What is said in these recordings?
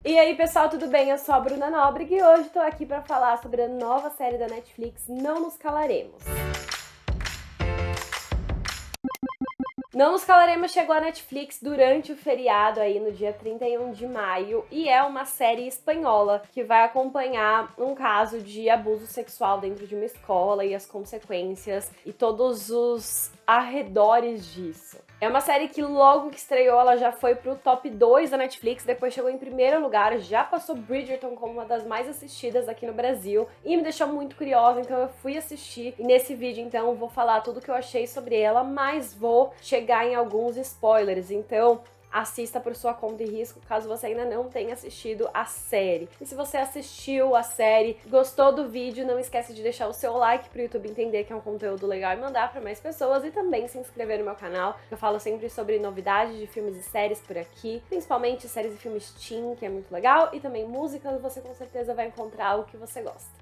E aí, pessoal, tudo bem? Eu sou a Bruna Nóbrega e hoje tô aqui pra falar sobre a nova série da Netflix, Não Nos Calaremos. Não Nos Calaremos chegou à Netflix durante o feriado aí no dia 31 de maio e é uma série espanhola que vai acompanhar um caso de abuso sexual dentro de uma escola e as consequências e todos os arredores disso. É uma série que logo que estreou, ela já foi pro top 2 da Netflix, depois chegou em primeiro lugar, já passou Bridgerton como uma das mais assistidas aqui no Brasil e me deixou muito curiosa, então eu fui assistir e nesse vídeo então eu vou falar tudo o que eu achei sobre ela, mas vou chegar em alguns spoilers, então assista por sua conta e risco caso você ainda não tenha assistido a série. E se você assistiu a série, gostou do vídeo, não esquece de deixar o seu like pro YouTube entender que é um conteúdo legal e mandar para mais pessoas e também se inscrever no meu canal. Eu falo sempre sobre novidades de filmes e séries por aqui, principalmente séries e filmes teen, que é muito legal, e também músicas, você com certeza vai encontrar o que você gosta.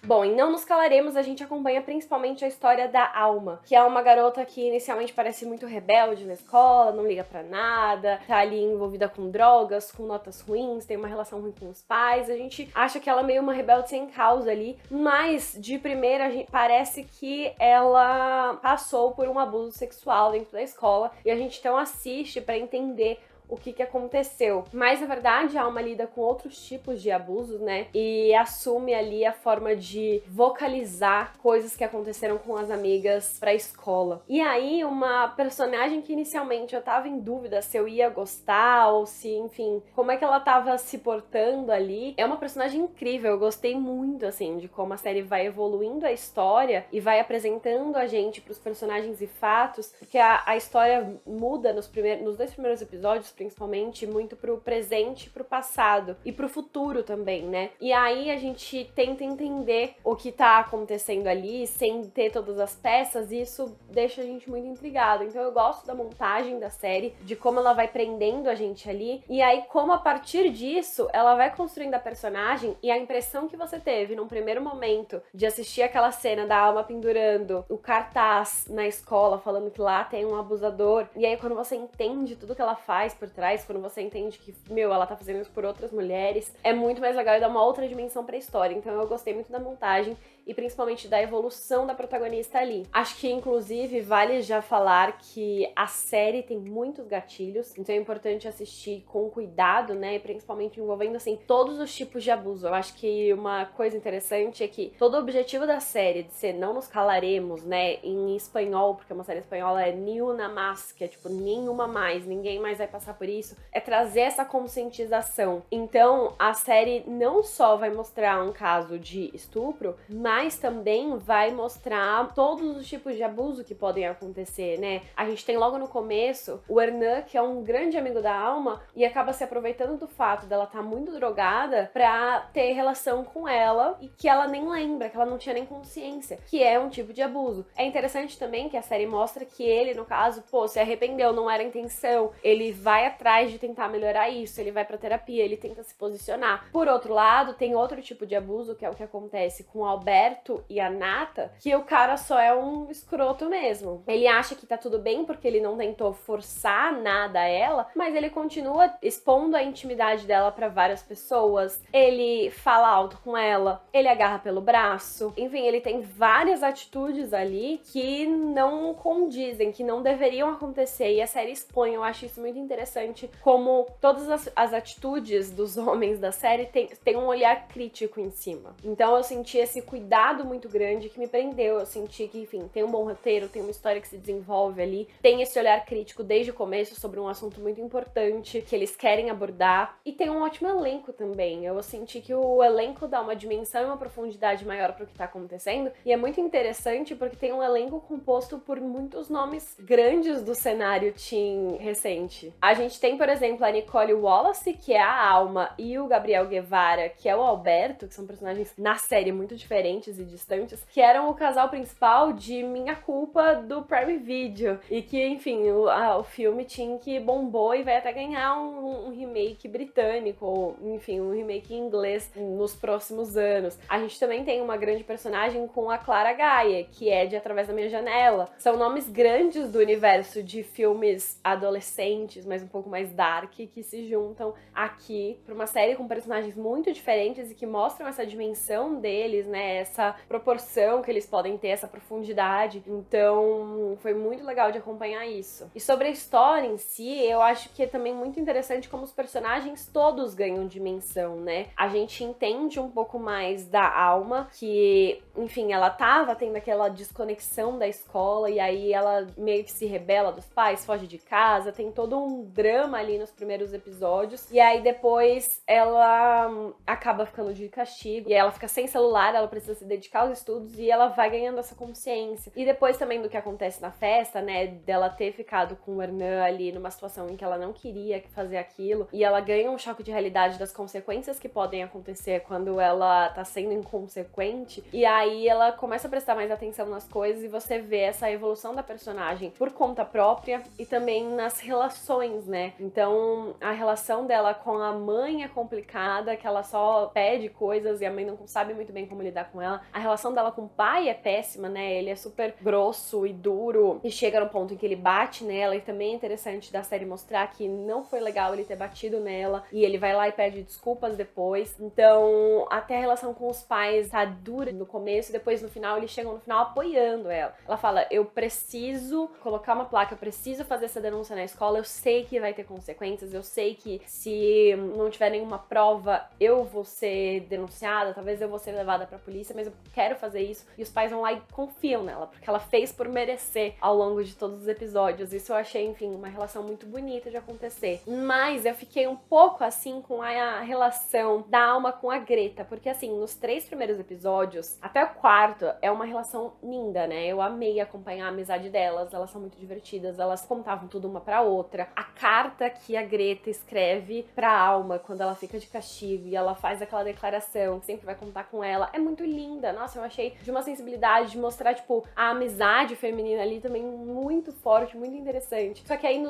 Bom, em Não Nos Calaremos, a gente acompanha principalmente a história da Alma, que é uma garota que inicialmente parece muito rebelde na escola, não liga pra nada, tá ali envolvida com drogas, com notas ruins, tem uma relação ruim com os pais. A gente acha que ela é meio uma rebelde sem causa ali, mas de primeira parece que ela passou por um abuso sexual dentro da escola e a gente então assiste pra entender o que aconteceu. Mas, na verdade, a Alma lida com outros tipos de abusos, né? E assume ali a forma de vocalizar coisas que aconteceram com as amigas pra escola. E aí, uma personagem que inicialmente eu tava em dúvida se eu ia gostar ou se, enfim, como é que ela tava se portando ali. É uma personagem incrível, eu gostei muito, assim, de como a série vai evoluindo a história e vai apresentando a gente pros personagens e fatos, porque a história muda nos dois primeiros episódios, principalmente, muito pro presente e pro passado. E pro futuro também, né? E aí a gente tenta entender o que tá acontecendo ali, sem ter todas as peças, e isso deixa a gente muito intrigado. Então eu gosto da montagem da série, de como ela vai prendendo a gente ali, e aí como a partir disso, ela vai construindo a personagem, e a impressão que você teve num primeiro momento de assistir aquela cena da Alma pendurando o cartaz na escola, falando que lá tem um abusador, e aí quando você entende tudo que ela faz por trás, quando você entende que, ela tá fazendo isso por outras mulheres, é muito mais legal e dá uma outra dimensão pra história. Então eu gostei muito da montagem e principalmente da evolução da protagonista ali. Acho que, inclusive, vale já falar que a série tem muitos gatilhos, então é importante assistir com cuidado, né, e principalmente envolvendo, assim, todos os tipos de abuso. Eu acho que uma coisa interessante é que todo o objetivo da série de ser Não Nos Calaremos, né, em espanhol, porque uma série espanhola é Ni una más, que é tipo nenhuma mais, ninguém mais vai passar por isso, é trazer essa conscientização. Então, a série não só vai mostrar um caso de estupro, mas também vai mostrar todos os tipos de abuso que podem acontecer, né? A gente tem logo no começo o Hernan, que é um grande amigo da Alma, e acaba se aproveitando do fato dela estar muito drogada pra ter relação com ela e que ela nem lembra, que ela não tinha nem consciência, que é um tipo de abuso. É interessante também que a série mostra que ele, no caso, se arrependeu, não era a intenção, ele vai atrás de tentar melhorar isso, ele vai pra terapia, ele tenta se posicionar. Por outro lado, tem outro tipo de abuso, que é o que acontece com o Alberto e a Nata, que o cara só é um escroto mesmo. Ele acha que tá tudo bem porque ele não tentou forçar nada a ela, mas ele continua expondo a intimidade dela pra várias pessoas, ele fala alto com ela, ele agarra pelo braço, enfim, ele tem várias atitudes ali que não condizem, que não deveriam acontecer, e a série expõe. Eu acho isso muito interessante, como todas as atitudes dos homens da série tem um olhar crítico em cima. Então eu senti esse cuidado muito grande que me prendeu, eu senti que, enfim, tem um bom roteiro, tem uma história que se desenvolve ali, tem esse olhar crítico desde o começo sobre um assunto muito importante que eles querem abordar, e tem um ótimo elenco também. Eu senti que o elenco dá uma dimensão e uma profundidade maior pro que tá acontecendo, e é muito interessante porque tem um elenco composto por muitos nomes grandes do cenário teen recente. A gente tem, por exemplo, a Nicole Wallace, que é a Alma, e o Gabriel Guevara, que é o Alberto, que são personagens na série muito diferentes, diferentes e distantes, que eram o casal principal de Minha Culpa do Prime Video. E que, enfim, o filme Tink bombou e vai até ganhar um remake britânico, ou, enfim, um remake em inglês nos próximos anos. A gente também tem uma grande personagem com a Clara Gaia, que é de Através da Minha Janela. São nomes grandes do universo de filmes adolescentes, mas um pouco mais dark, que se juntam aqui para uma série com personagens muito diferentes e que mostram essa dimensão deles, né? Essa proporção que eles podem ter, essa profundidade. Então, foi muito legal de acompanhar isso. E sobre a história em si, eu acho que é também muito interessante como os personagens todos ganham dimensão, né? A gente entende um pouco mais da Alma, que, enfim, ela tava tendo aquela desconexão da escola e aí ela meio que se rebela dos pais, foge de casa, tem todo um drama ali nos primeiros episódios. E aí depois ela acaba ficando de castigo e ela fica sem celular, ela precisa se dedicar aos estudos e ela vai ganhando essa consciência. E depois também do que acontece na festa, né, dela ter ficado com o Hernan ali numa situação em que ela não queria fazer aquilo e ela ganha um choque de realidade das consequências que podem acontecer quando ela tá sendo inconsequente. E aí ela começa a prestar mais atenção nas coisas e você vê essa evolução da personagem por conta própria e também nas relações, né? Então, a relação dela com a mãe é complicada, que ela só pede coisas e a mãe não sabe muito bem como lidar com ela. A relação dela com o pai é péssima, né? Ele é super grosso e duro e chega no ponto em que ele bate nela, e também é interessante da série mostrar que não foi legal ele ter batido nela e ele vai lá e pede desculpas depois. Então, até a relação com os pais tá dura no começo e depois no final eles chegam no final apoiando ela. Ela fala, eu preciso colocar uma placa, eu preciso fazer essa denúncia na escola, eu sei que vai ter consequências, eu sei que se não tiver nenhuma prova, eu vou ser denunciada, talvez eu vou ser levada pra polícia, mas eu quero fazer isso. E os pais vão lá e confiam nela, porque ela fez por merecer ao longo de todos os episódios. Isso eu achei, enfim, uma relação muito bonita de acontecer. Mas eu fiquei um pouco assim com a relação da Alma com a Greta, porque assim, nos 3 primeiros episódios, até o 4º, é uma relação linda, né? Eu amei acompanhar a amizade delas, elas são muito divertidas, elas contavam tudo uma pra outra. A carta que a Greta escreve pra Alma quando ela fica de castigo e ela faz aquela declaração que sempre vai contar com ela, é muito linda. Nossa, eu achei de uma sensibilidade de mostrar, tipo, a amizade feminina ali também muito forte, muito interessante. Só que aí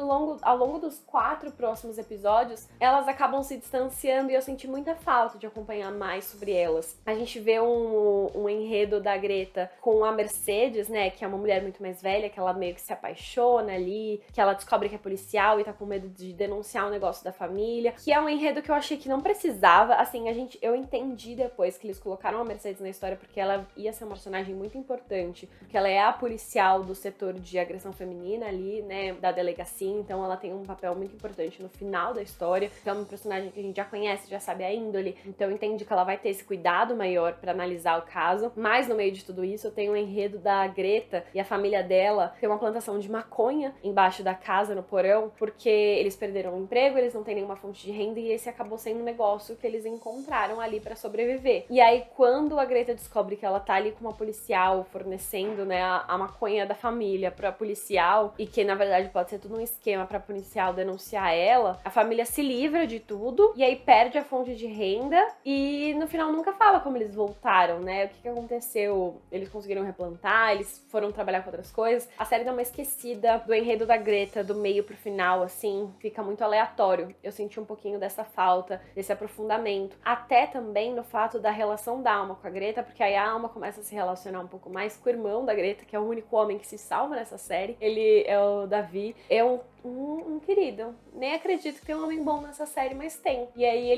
ao longo dos 4 próximos episódios, elas acabam se distanciando e eu senti muita falta de acompanhar mais sobre elas. A gente vê um enredo da Greta com a Mercedes, né, que é uma mulher muito mais velha, que ela meio que se apaixona ali, que ela descobre que é policial e tá com medo de denunciar um negócio da família, que é um enredo que eu achei que não precisava. Assim, eu entendi depois que eles colocaram a Mercedes na história porque ela ia ser uma personagem muito importante, porque ela é a policial do setor de agressão feminina ali, né, da delegacia, então ela tem um papel muito importante no final da história, que é uma personagem que a gente já conhece, já sabe a índole, então eu entendi que ela vai ter esse cuidado maior pra analisar o caso. Mas no meio de tudo isso, eu tenho o enredo da Greta e a família dela tem uma plantação de maconha embaixo da casa, no porão, porque eles perderam o emprego, eles não têm nenhuma fonte de renda e esse acabou sendo um negócio que eles encontraram ali pra sobreviver. E aí, quando a Greta descobre que ela tá ali com uma policial fornecendo, né, a maconha da família pra policial e que, na verdade, pode ser tudo um esquema pra policial denunciar ela, a família se livra de tudo e aí perde a fonte de renda e, no final, nunca fala como eles voltaram, né? O que aconteceu? Eles conseguiram replantar, eles foram trabalhar com outras coisas. A série dá uma esquecida do enredo da Greta, do meio pro final, assim, fica muito aleatório. Eu senti um pouquinho dessa falta, desse aprofundamento. Até também no fato da relação da Alma com a Greta, porque aí a Alma começa a se relacionar um pouco mais com o irmão da Greta, que é o único homem que se salva nessa série. Ele é o Davi. É um querido. Nem acredito que tem um homem bom nessa série, mas tem. E aí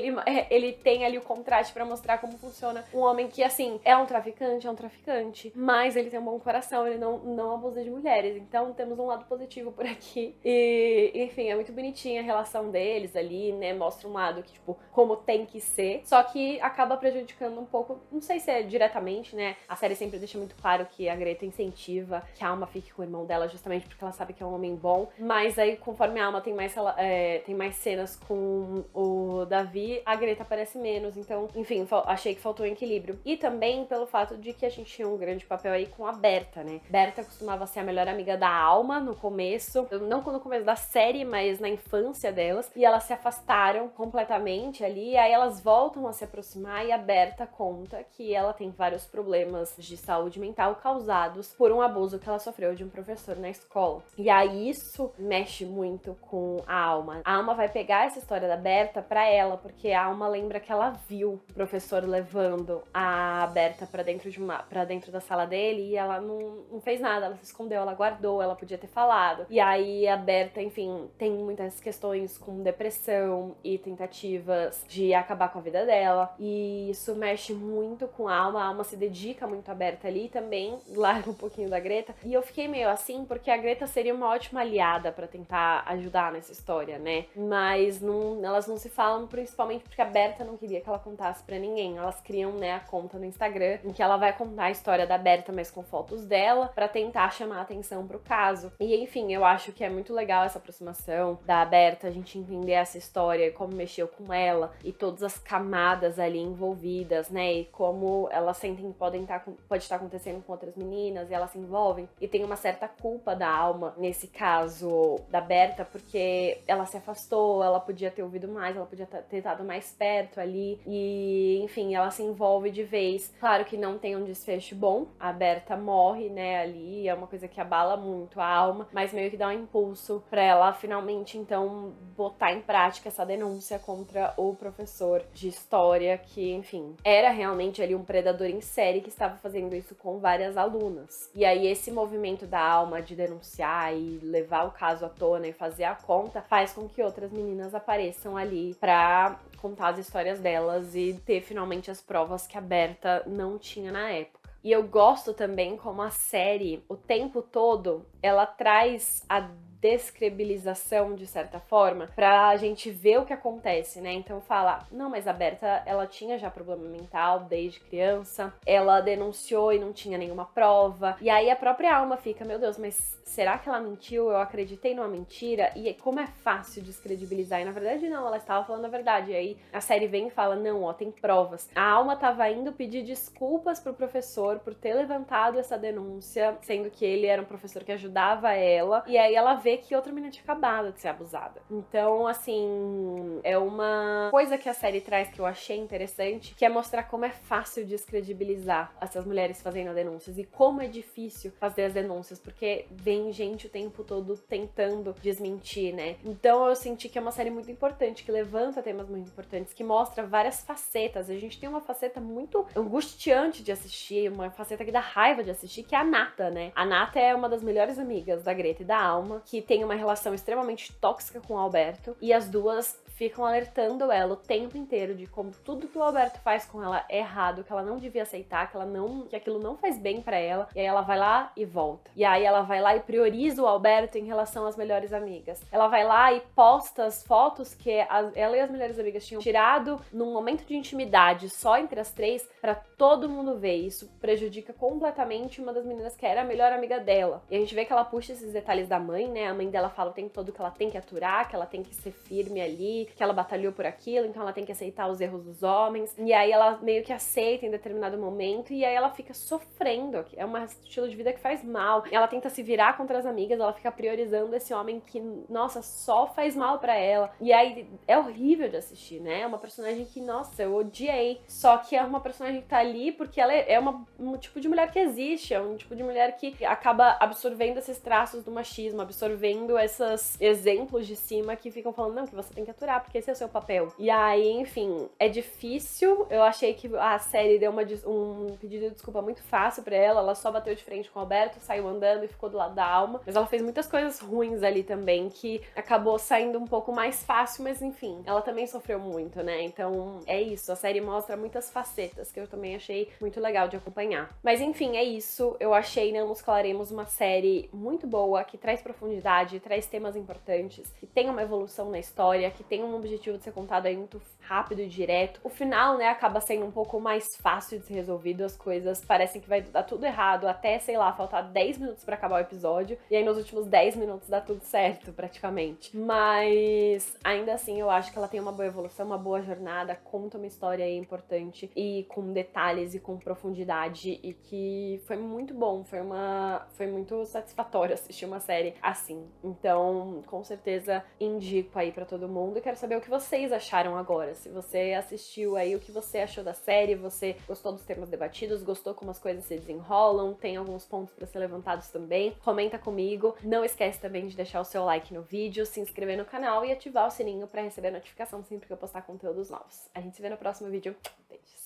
ele tem ali o contraste pra mostrar como funciona um homem que, assim, é um traficante, mas ele tem um bom coração, ele não abusa de mulheres. Então temos um lado positivo por aqui. E, enfim, é muito bonitinha a relação deles ali, né? Mostra um lado que, tipo, como tem que ser. Só que acaba prejudicando um pouco, não sei se é diretamente, né? A série sempre deixa muito claro que a Greta incentiva que a Alma fique com o irmão dela justamente porque ela sabe que é um homem bom. Mas aí aí, conforme a Alma tem mais cenas com o Davi, a Greta aparece menos. Então, enfim, achei que faltou um equilíbrio. E também pelo fato de que a gente tinha um grande papel aí com a Berta, né? Berta costumava ser a melhor amiga da Alma no começo, não no começo da série, mas na infância delas, e elas se afastaram completamente ali, aí elas voltam a se aproximar e a Berta conta que ela tem vários problemas de saúde mental causados por um abuso que ela sofreu de um professor na escola. E aí isso mexe muito com a Alma. A Alma vai pegar essa história da Berta pra ela, porque a Alma lembra que ela viu o professor levando a Berta pra dentro da sala dele e ela não fez nada, ela se escondeu, ela guardou, ela podia ter falado. E aí a Berta, enfim, tem muitas questões com depressão e tentativas de acabar com a vida dela. E isso mexe muito com a Alma se dedica muito à Berta ali também, larga um pouquinho da Greta. E eu fiquei meio assim, porque a Greta seria uma ótima aliada pra tentar ajudar nessa história, né? Mas elas não se falam, principalmente porque a Berta não queria que ela contasse pra ninguém. Elas criam, né, a conta no Instagram, em que ela vai contar a história da Berta, mas com fotos dela, pra tentar chamar a atenção pro caso. E enfim, eu acho que é muito legal essa aproximação da Berta, a gente entender essa história, como mexeu com ela, e todas as camadas ali envolvidas, né? E como elas sentem que pode estar acontecendo com outras meninas, e elas se envolvem. E tem uma certa culpa da Alma, nesse caso da Berta, porque ela se afastou, ela podia ter ouvido mais, ela podia ter estado mais perto ali. E, enfim, ela se envolve de vez. Claro que não tem um desfecho bom, a Berta morre, né, ali, é uma coisa que abala muito a Alma, mas meio que dá um impulso pra ela finalmente, então, botar em prática essa denúncia contra o professor de história, que, enfim, era realmente ali um predador em série que estava fazendo isso com várias alunas. E aí esse movimento da Alma de denunciar e levar o caso à tona e fazer a conta faz com que outras meninas apareçam ali pra contar as histórias delas e ter finalmente as provas que a Berta não tinha na época. E eu gosto também como a série, o tempo todo, ela traz a descredibilização, de certa forma, pra gente ver o que acontece, né? Então fala, não, mas a Berta, ela tinha já problema mental desde criança, ela denunciou e não tinha nenhuma prova, e aí a própria Alma fica, meu Deus, mas será que ela mentiu? Eu acreditei numa mentira? E como é fácil descredibilizar? E na verdade não, ela estava falando a verdade. E aí a série vem e fala, não, ó, tem provas. A Alma tava indo pedir desculpas pro professor por ter levantado essa denúncia, sendo que ele era um professor que ajudava ela, e aí ela vê que outra menina tinha acabado de ser abusada. Então, assim, é uma coisa que a série traz que eu achei interessante, que é mostrar como é fácil descredibilizar essas mulheres fazendo denúncias e como é difícil fazer as denúncias, porque vem gente o tempo todo tentando desmentir, né? Então eu senti que é uma série muito importante, que levanta temas muito importantes, que mostra várias facetas. A gente tem uma faceta muito angustiante de assistir, uma faceta que dá raiva de assistir, que é a Nata, né? A Nata é uma das melhores amigas da Greta e da Alma, que tem uma relação extremamente tóxica com o Alberto, e as duas ficam alertando ela o tempo inteiro de como tudo que o Alberto faz com ela é errado, que ela não devia aceitar, que aquilo não faz bem pra ela, e aí ela vai lá e volta. E aí ela vai lá e prioriza o Alberto em relação às melhores amigas. Ela vai lá e posta as fotos que ela e as melhores amigas tinham tirado num momento de intimidade só entre as três, pra todo mundo ver. Isso prejudica completamente uma das meninas que era a melhor amiga dela. E a gente vê que ela puxa esses detalhes da mãe, né? A mãe dela fala o tempo todo que ela tem que aturar, que ela tem que ser firme ali, que ela batalhou por aquilo, então ela tem que aceitar os erros dos homens. E aí ela meio que aceita em determinado momento, e aí ela fica sofrendo. É um estilo de vida que faz mal. Ela tenta se virar contra as amigas, ela fica priorizando esse homem que, nossa, só faz mal pra ela. E aí é horrível de assistir, né? É uma personagem que, nossa, eu odiei. Só que é uma personagem que tá ali porque ela é um tipo de mulher que existe, é um tipo de mulher que acaba absorvendo esses traços do machismo, absorvendo esses exemplos de cima que ficam falando, não, que você tem que aturar, porque esse é o seu papel. E aí, enfim, é difícil. Eu achei que a série deu um pedido de desculpa muito fácil pra ela só bateu de frente com o Alberto, saiu andando e ficou do lado da Alma, mas ela fez muitas coisas ruins ali também, que acabou saindo um pouco mais fácil, mas enfim, ela também sofreu muito, né? Então é isso, a série mostra muitas facetas que eu também achei muito legal de acompanhar. Mas enfim, é isso, eu achei Não Nos Calaremos uma série muito boa, que traz profundidade, profundidade, traz temas importantes, que tem uma evolução na história, que tem um objetivo de ser contado aí muito rápido e direto. O final, né, acaba sendo um pouco mais fácil de ser resolvido, as coisas parecem que vai dar tudo errado, até, sei lá, faltar 10 minutos pra acabar o episódio, e aí nos últimos 10 minutos dá tudo certo, praticamente. Mas, ainda assim, eu acho que ela tem uma boa evolução, uma boa jornada, conta uma história aí importante, e com detalhes e com profundidade, e que foi muito bom, foi muito satisfatório assistir uma série assim. Então, com certeza, indico aí pra todo mundo, e quero saber o que vocês acharam agora. Se você assistiu aí, o que você achou da série, você gostou dos temas debatidos, gostou como as coisas se desenrolam, tem alguns pontos pra ser levantados também, comenta comigo. Não esquece também de deixar o seu like no vídeo, se inscrever no canal e ativar o sininho pra receber a notificação sempre que eu postar conteúdos novos. A gente se vê no próximo vídeo. Beijos!